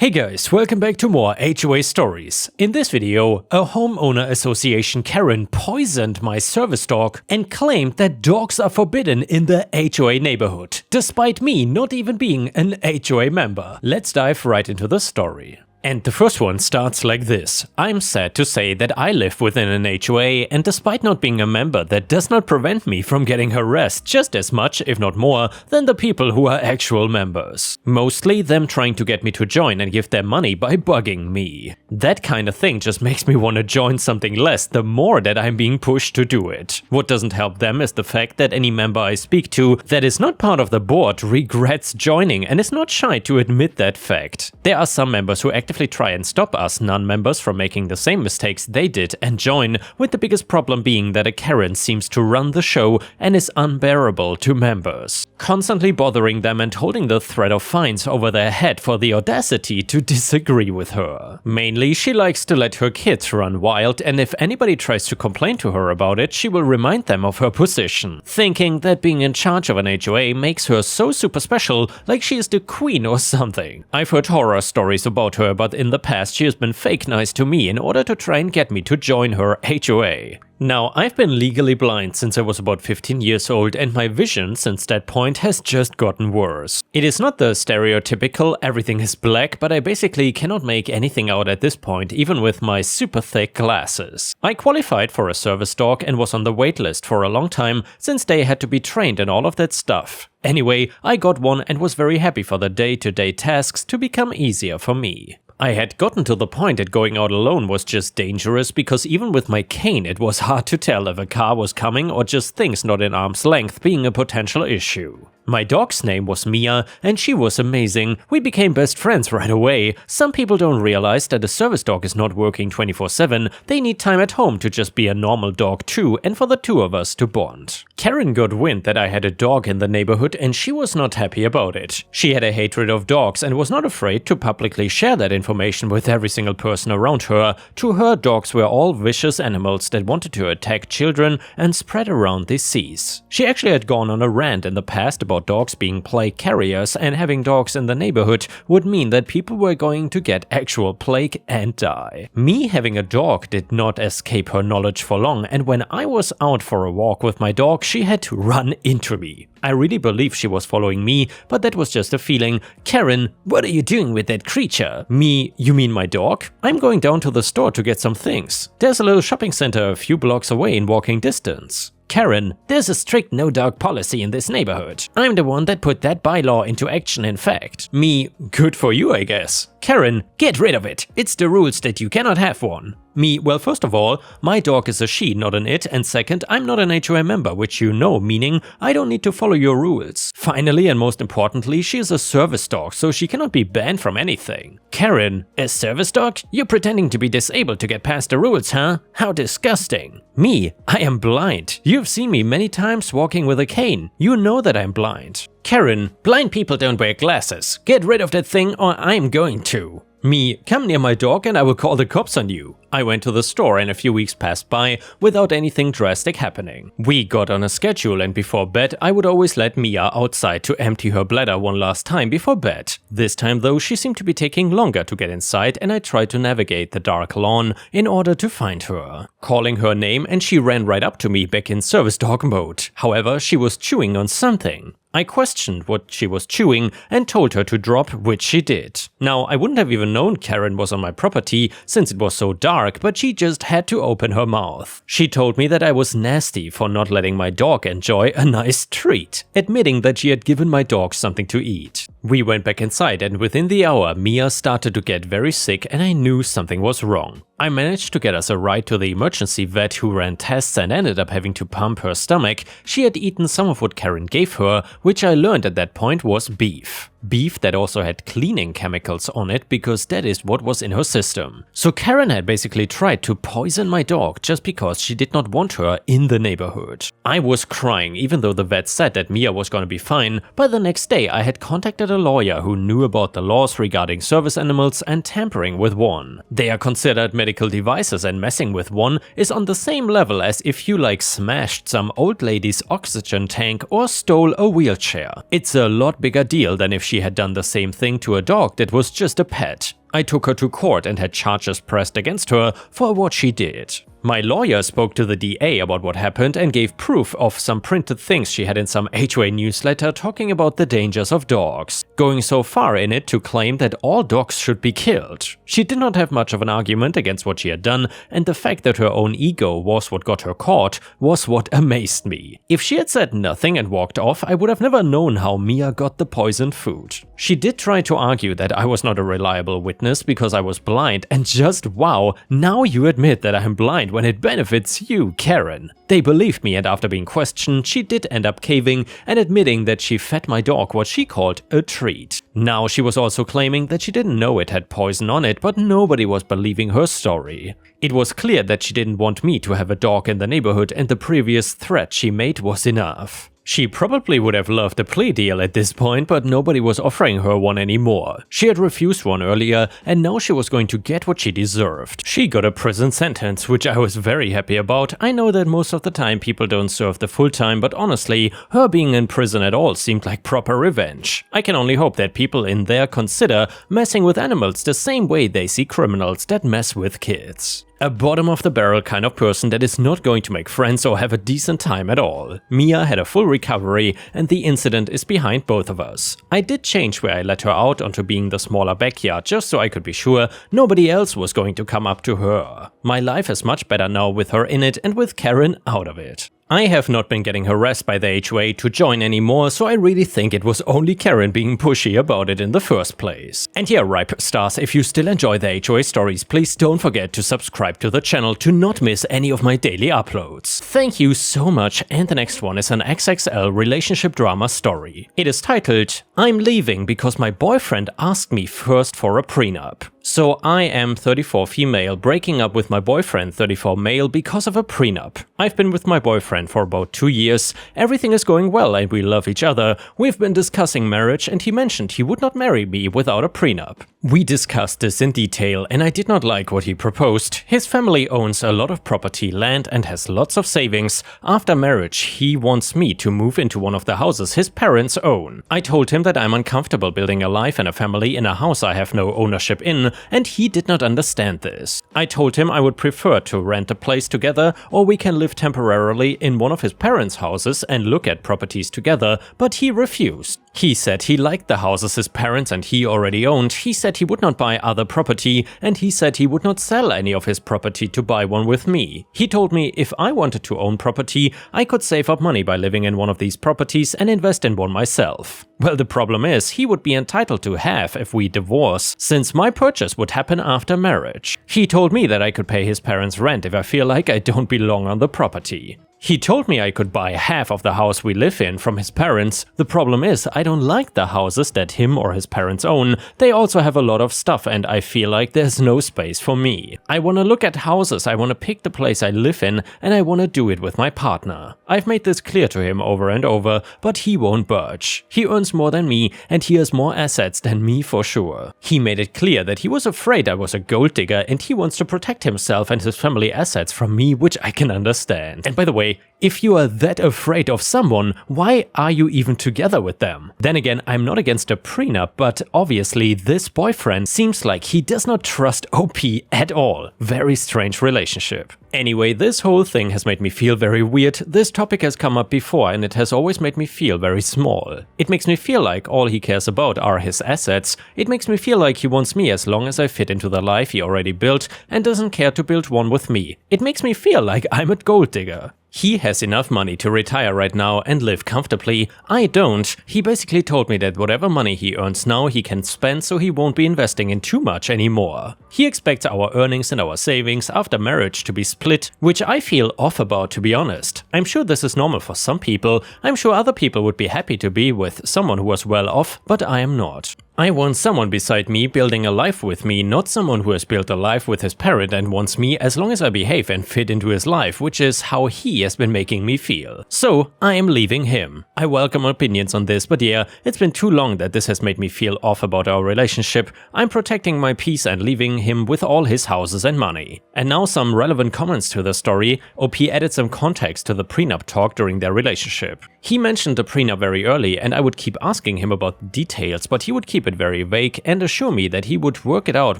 Hey guys, welcome back to more HOA stories. In this video, a homeowner association Karen poisoned my service dog and claimed that dogs are forbidden in the HOA neighborhood, despite me not even being an HOA member. Let's dive right into the story. And the first one starts like this. I'm sad to say that I live within an HOA, and despite not being a member, that does not prevent me from getting harassed just as much, if not more, than the people who are actual members. Mostly them trying to get me to join and give them money by bugging me. That kind of thing just makes me want to join something less the more that I'm being pushed to do it. What doesn't help them is the fact that any member I speak to that is not part of the board regrets joining and is not shy to admit that fact. There are some members who actively try and stop us non-members from making the same mistakes they did and join, with the biggest problem being that a Karen seems to run the show and is unbearable to members, constantly bothering them and holding the threat of fines over their head for the audacity to disagree with her. Mainly, she likes to let her kids run wild, and if anybody tries to complain to her about it, she will remind them of her position, thinking that being in charge of an HOA makes her so super special, like she is the queen or something. I've heard horror stories about her, but in the past she has been fake nice to me in order to try and get me to join her HOA. Now, I've been legally blind since I was about 15 years old, and my vision since that point has just gotten worse. It is not the stereotypical everything is black, but I basically cannot make anything out at this point, even with my super thick glasses. I qualified for a service dog and was on the waitlist for a long time, since they had to be trained and all of that stuff. Anyway, I got one and was very happy for the day-to-day tasks to become easier for me. I had gotten to the point that going out alone was just dangerous, because even with my cane it was hard to tell if a car was coming or just things not in arm's length being a potential issue. My dog's name was Mia, and she was amazing. We became best friends right away. Some people don't realize that a service dog is not working 24/7, they need time at home to just be a normal dog too, and for the two of us to bond. Karen got wind that I had a dog in the neighborhood, and she was not happy about it. She had a hatred of dogs and was not afraid to publicly share that information with every single person around her. To her, dogs were all vicious animals that wanted to attack children and spread around disease. She actually had gone on a rant in the past about dogs being plague carriers, and having dogs in the neighborhood would mean that people were going to get actual plague and die. Me having a dog did not escape her knowledge for long, and when I was out for a walk with my dog, she had to run into me. I really believe she was following me, but that was just a feeling. Karen, what are you doing with that creature? Me, you mean my dog? I'm going down to the store to get some things. There's a little shopping center a few blocks away in walking distance. Karen, there's a strict no-dog policy in this neighborhood. I'm the one that put that bylaw into action, in fact. Me, good for you, I guess. Karen, get rid of it. It's the rules that you cannot have one. Me, well, first of all, my dog is a she, not an it, and second, I'm not an HOA member, which you know, meaning I don't need to follow your rules. Finally, and most importantly, she is a service dog, so she cannot be banned from anything. Karen, a service dog? You're pretending to be disabled to get past the rules, huh? How disgusting. Me, I am blind. You've seen me many times walking with a cane. You know that I'm blind. Karen, blind people don't wear glasses. Get rid of that thing or I'm going to. Me, come near my dog and I will call the cops on you. I went to the store and a few weeks passed by without anything drastic happening. We got on a schedule, and before bed I would always let Mia outside to empty her bladder one last time before bed. This time though, she seemed to be taking longer to get inside, and I tried to navigate the dark lawn in order to find her. Calling her name, and she ran right up to me back in service dog mode. However, she was chewing on something. I questioned what she was chewing and told her to drop, which she did. Now, I wouldn't have even known Karen was on my property since it was so dark, but she just had to open her mouth. She told me that I was nasty for not letting my dog enjoy a nice treat, admitting that she had given my dog something to eat. We went back inside, and within the hour, Mia started to get very sick, and I knew something was wrong. I managed to get us a ride to the emergency vet, who ran tests and ended up having to pump her stomach. She had eaten some of what Karen gave her, which I learned at that point was beef. Beef that also had cleaning chemicals on it, because that is what was in her system. So Karen had basically tried to poison my dog just because she did not want her in the neighborhood. I was crying, even though the vet said that Mia was gonna be fine. By the next day I had contacted a lawyer who knew about the laws regarding service animals and tampering with one. They are considered medical devices, and messing with one is on the same level as if you smashed some old lady's oxygen tank or stole a wheelchair. It's a lot bigger deal than if she had done the same thing to a dog that was just a pet. I took her to court and had charges pressed against her for what she did. My lawyer spoke to the DA about what happened and gave proof of some printed things she had in some HOA newsletter talking about the dangers of dogs, going so far in it to claim that all dogs should be killed. She did not have much of an argument against what she had done, and the fact that her own ego was what got her caught was what amazed me. If she had said nothing and walked off, I would have never known how Mia got the poisoned food. She did try to argue that I was not a reliable witness because I was blind, and just wow, now you admit that I am blind when it benefits you, Karen. They believed me, and after being questioned, she did end up caving and admitting that she fed my dog what she called a treat. Now she was also claiming that she didn't know it had poison on it, but nobody was believing her story. It was clear that she didn't want me to have a dog in the neighborhood, and the previous threat she made was enough. She probably would have loved a plea deal at this point, but nobody was offering her one anymore. She had refused one earlier, and now she was going to get what she deserved. She got a prison sentence, which I was very happy about. I know that most of the time people don't serve the full time, but honestly, her being in prison at all seemed like proper revenge. I can only hope that people in there consider messing with animals the same way they see criminals that mess with kids. A bottom-of-the-barrel kind of person that is not going to make friends or have a decent time at all. Mia had a full recovery, and the incident is behind both of us. I did change where I let her out onto being the smaller backyard just so I could be sure nobody else was going to come up to her. My life is much better now with her in it and with Karen out of it. I have not been getting harassed by the HOA to join anymore, so I really think it was only Karen being pushy about it in the first place. And yeah, Ripe Stars, if you still enjoy the HOA stories, please don't forget to subscribe to the channel to not miss any of my daily uploads. Thank you so much, and the next one is an XXL relationship drama story. It is titled, I'm leaving because my boyfriend asked me first for a prenup. So I am 34 female, breaking up with my boyfriend 34 male because of a prenup. I've been with my boyfriend for about 2 years, everything is going well and we love each other. We've been discussing marriage and he mentioned he would not marry me without a prenup. We discussed this in detail and I did not like what he proposed. His family owns a lot of property, land and has lots of savings. After marriage he wants me to move into one of the houses his parents own. I told him that I'm uncomfortable building a life and a family in a house I have no ownership in, and he did not understand this. I told him I would prefer to rent a place together or we can live temporarily in one of his parents' houses and look at properties together, but he refused. He said he liked the houses his parents and he already owned, he said he would not buy other property, and he said he would not sell any of his property to buy one with me. He told me if I wanted to own property, I could save up money by living in one of these properties and invest in one myself. Well, the problem is, he would be entitled to half if we divorce, since my purchase would happen after marriage. He told me that I could pay his parents' rent if I feel like I don't belong on the property. He told me I could buy half of the house we live in from his parents. The problem is, I don't like the houses that him or his parents own. They also have a lot of stuff and I feel like there's no space for me. I want to look at houses, I want to pick the place I live in, and I want to do it with my partner. I've made this clear to him over and over, but he won't budge. He earns more than me and he has more assets than me for sure. He made it clear that he was afraid I was a gold digger and he wants to protect himself and his family assets from me, which I can understand. And by the way, if you are that afraid of someone, why are you even together with them? Then again, I'm not against a prenup, but obviously this boyfriend seems like he does not trust OP at all. Very strange relationship. Anyway, this whole thing has made me feel very weird. This topic has come up before and it has always made me feel very small. It makes me feel like all he cares about are his assets. It makes me feel like he wants me as long as I fit into the life he already built and doesn't care to build one with me. It makes me feel like I'm a gold digger. He has enough money to retire right now and live comfortably. I don't. He basically told me that whatever money he earns now he can spend so he won't be investing in too much anymore. He expects our earnings and our savings after marriage to be split, which I feel off about, to be honest. I'm sure this is normal for some people. I'm sure other people would be happy to be with someone who was well off, but I am not. I want someone beside me building a life with me, not someone who has built a life with his parent and wants me as long as I behave and fit into his life, which is how he has been making me feel. So I am leaving him. I welcome opinions on this, but yeah, it's been too long that this has made me feel off about our relationship. I'm protecting my peace and leaving him with all his houses and money. And now some relevant comments to the story. OP added some context to the prenup talk during their relationship. He mentioned the prenup very early and I would keep asking him about the details, but he would keep it very vague and assure me that he would work it out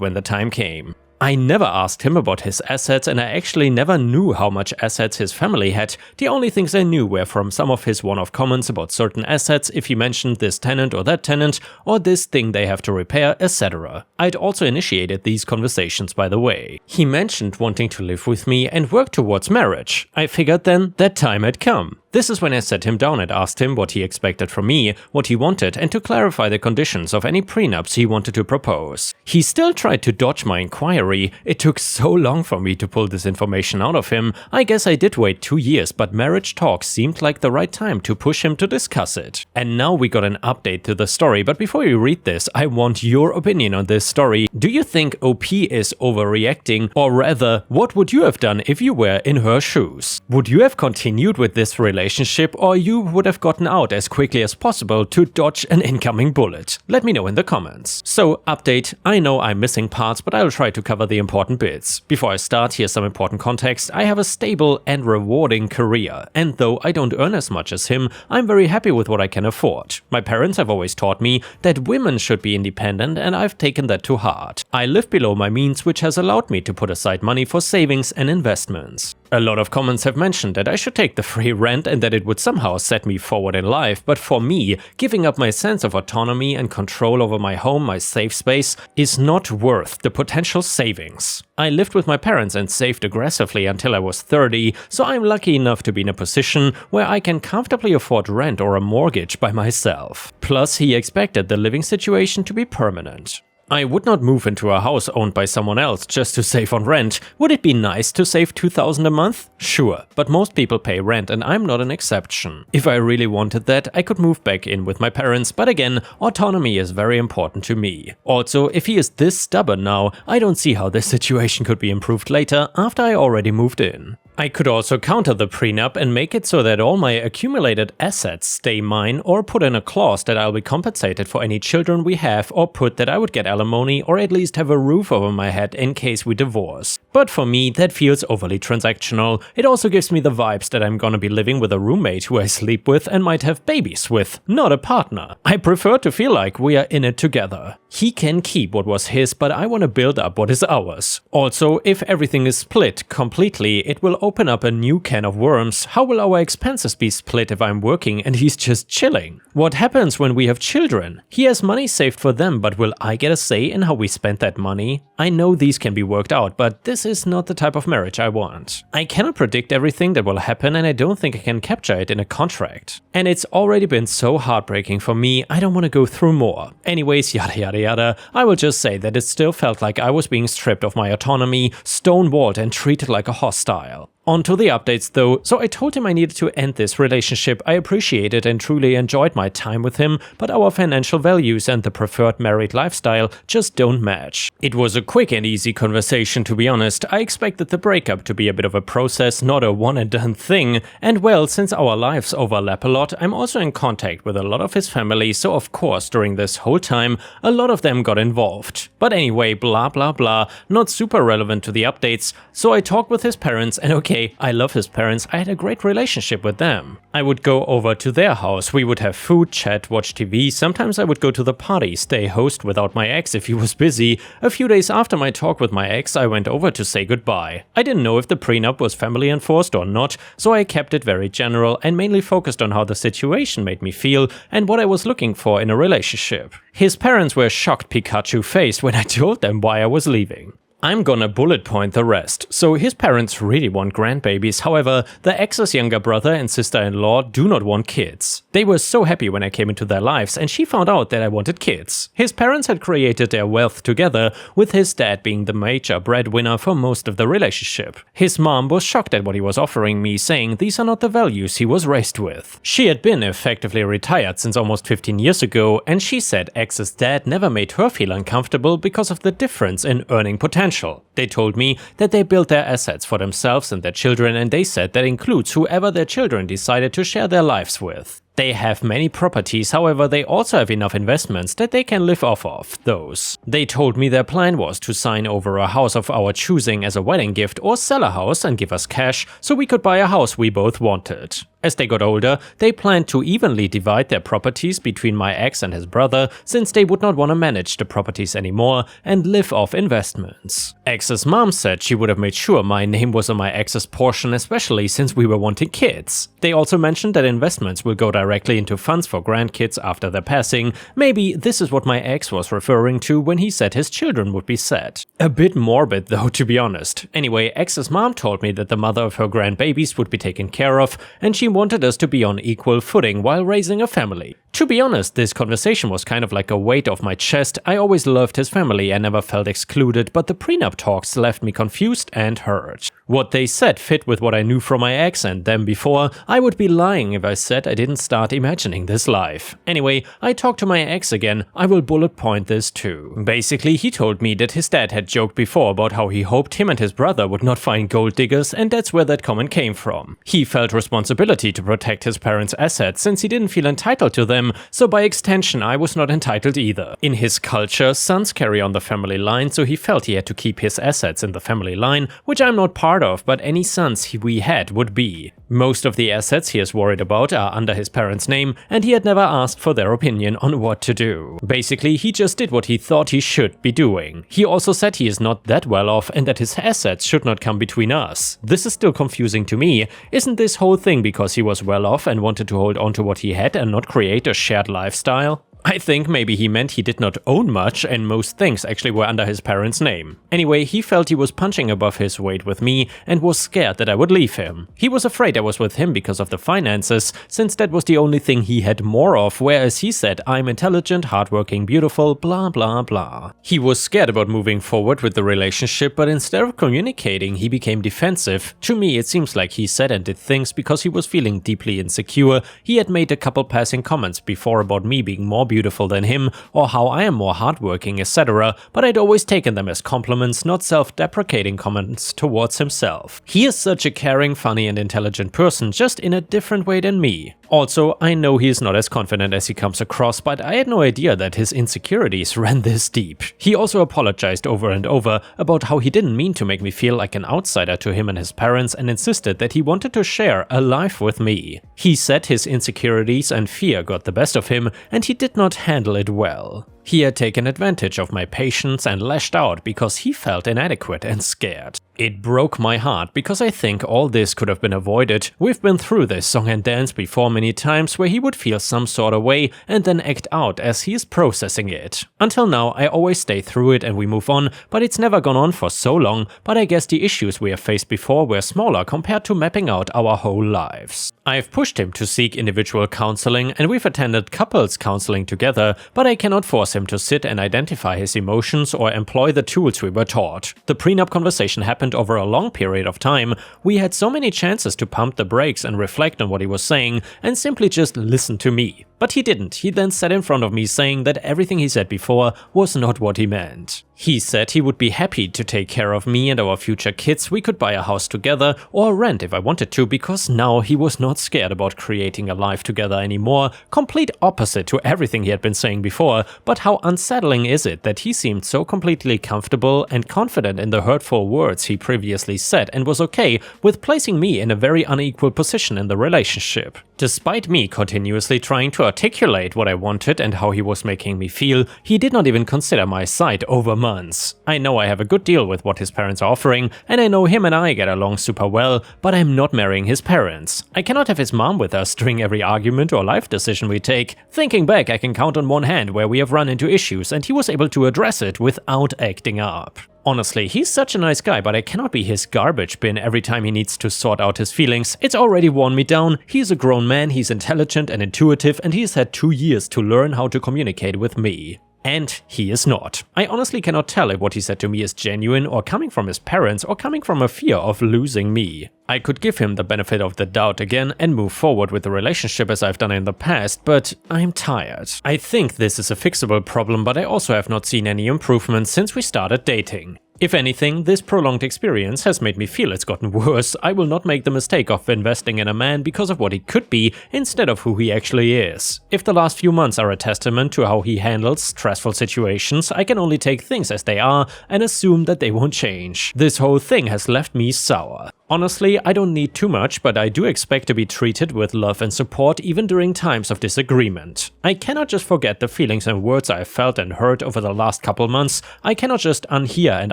when the time came. I never asked him about his assets and I actually never knew how much assets his family had. The only things I knew were from some of his one-off comments about certain assets, if he mentioned this tenant or that tenant, or this thing they have to repair, etc. I'd also initiated these conversations, by the way. He mentioned wanting to live with me and work towards marriage. I figured then that time had come. This is when I sat him down and asked him what he expected from me, what he wanted, and to clarify the conditions of any prenups he wanted to propose. He still tried to dodge my inquiry. It took so long for me to pull this information out of him. I guess I did wait 2 years, but marriage talk seemed like the right time to push him to discuss it. And now we got an update to the story, but before you read this, I want your opinion on this story. Do you think OP is overreacting, or rather, what would you have done if you were in her shoes? Would you have continued with this relationship, or you would have gotten out as quickly as possible to dodge an incoming bullet? Let me know in the comments. So, update, I know I'm missing parts, but I'll try to cover the important bits. Before I start, here's some important context. I have a stable and rewarding career, and though I don't earn as much as him, I'm very happy with what I can afford. My parents have always taught me that women should be independent, and I've taken that to heart. I live below my means, which has allowed me to put aside money for savings and investments. A lot of comments have mentioned that I should take the free rent and that it would somehow set me forward in life, but for me, giving up my sense of autonomy and control over my home, my safe space, is not worth the potential savings. I lived with my parents and saved aggressively until I was 30, so I'm lucky enough to be in a position where I can comfortably afford rent or a mortgage by myself. Plus, he expected the living situation to be permanent. I would not move into a house owned by someone else just to save on rent. Would it be nice to save $2,000 a month? Sure, but most people pay rent and I'm not an exception. If I really wanted that, I could move back in with my parents, but again, autonomy is very important to me. Also, if he is this stubborn now, I don't see how this situation could be improved later after I already moved in. I could also counter the prenup and make it so that all my accumulated assets stay mine, or put in a clause that I'll be compensated for any children we have, or put that I would get alimony or at least have a roof over my head in case we divorce. But for me, that feels overly transactional. It also gives me the vibes that I'm gonna be living with a roommate who I sleep with and might have babies with, not a partner. I prefer to feel like we are in it together. He can keep what was his, but I want to build up what is ours. Also, if everything is split completely, it will open up a new can of worms. How will our expenses be split if I'm working and he's just chilling? What happens when we have children? He has money saved for them, but will I get a say in how we spend that money? I know these can be worked out, but this is not the type of marriage I want. I cannot predict everything that will happen and I don't think I can capture it in a contract. And it's already been so heartbreaking for me, I don't want to go through more. Anyways, yada yada yada, I will just say that it still felt like I was being stripped of my autonomy, stonewalled and treated like a hostile. On to the updates though, so I told him I needed to end this relationship. I appreciated and truly enjoyed my time with him, but our financial values and the preferred married lifestyle just don't match. It was a quick and easy conversation, to be honest. I expected the breakup to be a bit of a process, not a one and done thing, and well, since our lives overlap a lot, I'm also in contact with a lot of his family, so of course during this whole time, a lot of them got involved. But anyway, blah blah blah, not super relevant to the updates, so I talked with his parents and okay, I love his parents, I had a great relationship with them. I would go over to their house, we would have food, chat, watch TV, sometimes I would go to the party, stay host without my ex if he was busy. A few days after my talk with my ex, I went over to say goodbye. I didn't know if the prenup was family enforced or not, so I kept it very general and mainly focused on how the situation made me feel and what I was looking for in a relationship. His parents were shocked Pikachu faced when I told them why I was leaving. I'm gonna bullet point the rest. So his parents really want grandbabies, however, the ex's younger brother and sister-in-law do not want kids. They were so happy when I came into their lives and she found out that I wanted kids. His parents had created their wealth together, with his dad being the major breadwinner for most of the relationship. His mom was shocked at what he was offering me, saying these are not the values he was raised with. She had been effectively retired since almost 15 years ago, and she said ex's dad never made her feel uncomfortable because of the difference in earning potential. They told me that they built their assets for themselves and their children, and they said that includes whoever their children decided to share their lives with. They have many properties, however they also have enough investments that they can live off of those. They told me their plan was to sign over a house of our choosing as a wedding gift or sell a house and give us cash so we could buy a house we both wanted. As they got older, they planned to evenly divide their properties between my ex and his brother, since they would not want to manage the properties anymore and live off investments. Ex's mom said she would have made sure my name was on my ex's portion, especially since we were wanting kids. They also mentioned that investments will go directly into funds for grandkids after their passing. Maybe this is what my ex was referring to when he said his children would be set. A bit morbid though, to be honest. Anyway, ex's mom told me that the mother of her grandbabies would be taken care of, and she wanted us to be on equal footing while raising a family. To be honest, this conversation was kind of like a weight off my chest. I always loved his family and never felt excluded, but the prenup talks left me confused and hurt. What they said fit with what I knew from my ex and them before. I would be lying if I said I didn't start imagining this life. Anyway, I talked to my ex again. I will bullet point this too. Basically, he told me that his dad had joked before about how he hoped him and his brother would not find gold diggers, and that's where that comment came from. He felt responsibility to protect his parents' assets since he didn't feel entitled to them, so by extension I was not entitled either. In his culture, sons carry on the family line, so he felt he had to keep his assets in the family line, which I'm not part of, but any sons we had would be. Most of the assets he is worried about are under his parents' name, and he had never asked for their opinion on what to do. Basically, he just did what he thought he should be doing. He also said he is not that well off and that his assets should not come between us. This is still confusing to me. Isn't this whole thing because he was well off and wanted to hold on to what he had and not create a shared lifestyle? I think maybe he meant he did not own much and most things actually were under his parents' name. Anyway, he felt he was punching above his weight with me and was scared that I would leave him. He was afraid I was with him because of the finances, since that was the only thing he had more of, whereas he said I'm intelligent, hardworking, beautiful, blah blah blah. He was scared about moving forward with the relationship, but instead of communicating, he became defensive. To me, it seems like he said and did things because he was feeling deeply insecure. He had made a couple passing comments before about me being more beautiful than him, or how I am more hardworking, etc., but I'd always taken them as compliments, not self-deprecating comments towards himself. He is such a caring, funny and intelligent person, just in a different way than me. Also, I know he is not as confident as he comes across, but I had no idea that his insecurities ran this deep. He also apologized over and over about how he didn't mean to make me feel like an outsider to him and his parents, and insisted that he wanted to share a life with me. He said his insecurities and fear got the best of him, and he did not handle it well. He had taken advantage of my patience and lashed out because he felt inadequate and scared. It broke my heart because I think all this could have been avoided. We've been through this song and dance before many times where he would feel some sort of way and then act out as he is processing it. Until now, I always stay through it and we move on, but it's never gone on for so long, but I guess the issues we have faced before were smaller compared to mapping out our whole lives. I've pushed him to seek individual counseling and we've attended couples counseling together, but I cannot force him to sit and identify his emotions or employ the tools we were taught. The prenup conversation happened over a long period of time. We had so many chances to pump the brakes and reflect on what he was saying and simply just listen to me. But he didn't. He then sat in front of me saying that everything he said before was not what he meant. He said he would be happy to take care of me and our future kids. We could buy a house together or rent if I wanted to, because now he was not scared about creating a life together anymore. Complete opposite to everything he had been saying before, but how unsettling is it that he seemed so completely comfortable and confident in the hurtful words he previously said and was okay with placing me in a very unequal position in the relationship. Despite me continuously trying to articulate what I wanted and how he was making me feel, he did not even consider my side over months. I know I have a good deal with what his parents are offering, and I know him and I get along super well, but I'm not marrying his parents. I cannot have his mom with us during every argument or life decision we take. Thinking back, I can count on one hand where we have run into issues and he was able to address it without acting up. Honestly, he's such a nice guy, but I cannot be his garbage bin every time he needs to sort out his feelings. It's already worn me down. He's a grown man, he's intelligent and intuitive, and he's had 2 years to learn how to communicate with me. And he is not. I honestly cannot tell if what he said to me is genuine or coming from his parents or coming from a fear of losing me. I could give him the benefit of the doubt again and move forward with the relationship as I've done in the past, but I'm tired. I think this is a fixable problem, but I also have not seen any improvements since we started dating. If anything, this prolonged experience has made me feel it's gotten worse. I will not make the mistake of investing in a man because of what he could be instead of who he actually is. If the last few months are a testament to how he handles stressful situations, I can only take things as they are and assume that they won't change. This whole thing has left me sour. Honestly, I don't need too much, but I do expect to be treated with love and support even during times of disagreement. I cannot just forget the feelings and words I have felt and heard over the last couple months. I cannot just unhear and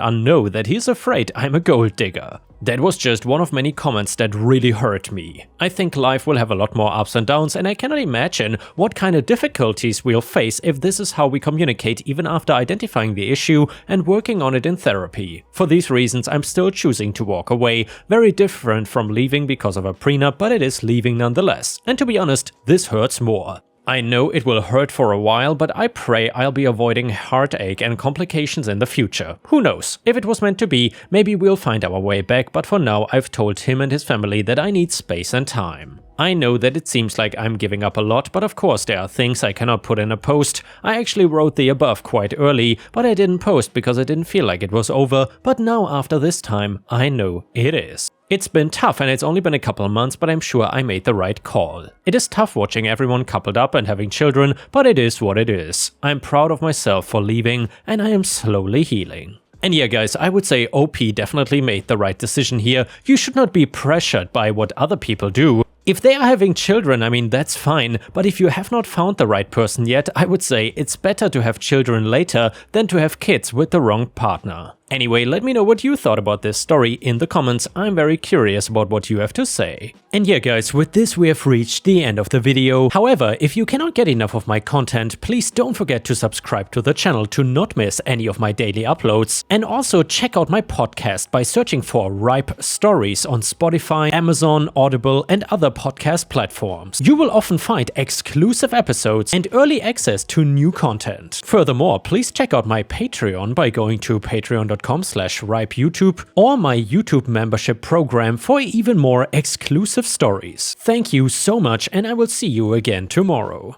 unknow that he's afraid I'm a gold digger. That was just one of many comments that really hurt me. I think life will have a lot more ups and downs, and I cannot imagine what kind of difficulties we'll face if this is how we communicate even after identifying the issue and working on it in therapy. For these reasons, I'm still choosing to walk away. Very different from leaving because of a prenup, but it is leaving nonetheless. And to be honest, this hurts more. I know it will hurt for a while, but I pray I'll be avoiding heartache and complications in the future. Who knows? If it was meant to be, maybe we'll find our way back, but for now I've told him and his family that I need space and time. I know that it seems like I'm giving up a lot, but of course there are things I cannot put in a post. I actually wrote the above quite early, but I didn't post because I didn't feel like it was over, but now after this time, I know it is. It's been tough and it's only been a couple of months, but I'm sure I made the right call. It is tough watching everyone coupled up and having children, but it is what it is. I'm proud of myself for leaving, and I am slowly healing. And yeah guys, I would say OP definitely made the right decision here. You should not be pressured by what other people do. If they are having children, I mean, that's fine, but if you have not found the right person yet, I would say it's better to have children later than to have kids with the wrong partner. Anyway, let me know what you thought about this story in the comments. I'm very curious about what you have to say. And yeah guys, with this we have reached the end of the video. However, if you cannot get enough of my content, please don't forget to subscribe to the channel to not miss any of my daily uploads. And also check out my podcast by searching for Ripe Stories on Spotify, Amazon, Audible and other podcast platforms. You will often find exclusive episodes and early access to new content. Furthermore, please check out my Patreon by going to patreon.com/ripeyoutube or my YouTube membership program for even more exclusive stories. Thank you so much, and I will see you again tomorrow.